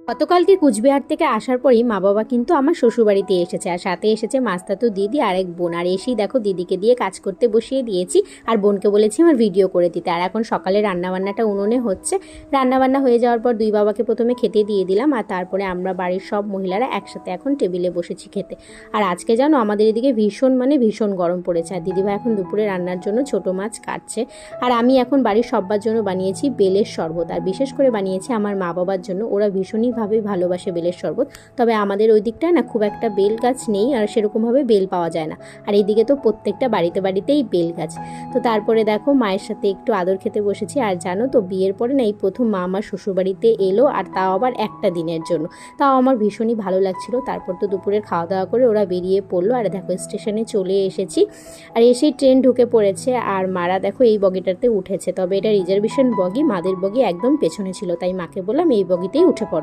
গতকালকে কুচবিহার থেকে আসার পরেই মা বাবা কিন্তু আমার শ্বশুরবাড়িতে এসেছে, আর সাথে এসেছে মাস্তাতো দিদি আর এক বোন। আর এসেই দেখো দিদিকে দিয়ে কাজ করতে বসিয়ে দিয়েছি, আর বোনকে বলেছি আমার ভিডিও করে দিতে। আর এখন সকালে রান্নাবান্নাটা উনুনে হচ্ছে। রান্নাবান্না হয়ে যাওয়ার পর দুই বাবাকে প্রথমে খেতে দিয়ে দিলাম, আর তারপরে আমরা বাড়ির সব মহিলারা একসাথে এখন টেবিলে বসেছি খেতে। আর আজকে জানো আমাদের এদিকে ভীষণ গরম পড়েছে, আর দিদিভাই এখন দুপুরে রান্নার জন্য ছোট মাছ কাটছে। আর আমি এখন বাড়ির সবার জন্য বানিয়েছি বেলের শরবত, আর বিশেষ করে বানিয়েছি আমার মা বাবার জন্য। ওরা ভীষণই ভালোবাসে বেলের শরবত। তবে আমাদের ওই দিকটায় না খুব একটা বেল গাছ নেই, আর সেরকমভাবে বেল পাওয়া যায় না। আর এইদিকে তো প্রত্যেকটা বাড়িতেই বেল গাছ। তো তারপরে দেখো মায়ের সাথে একটু আদর খেতে বসেছি। আর জানো তো বিয়ের পরে না এই প্রথম মা আমার শ্বশুরবাড়িতে এলো, আর তাও আবার একটা দিনের জন্য। তাও আমার ভীষণই ভালো লাগছিল। তারপর তো দুপুরের খাওয়া দাওয়া করে ওরা বেরিয়ে পড়লো, আর দেখো স্টেশনে চলে এসেছি। আর এসেই ট্রেন ঢুকে পড়েছে, আর মারা দেখো এই বগিটাতে উঠেছে। তবে এটা রিজার্ভেশন বগি, মাদের বগি একদম পেছনে ছিল, তাই মাকে বললাম এই বগিতেই উঠে পড়ো।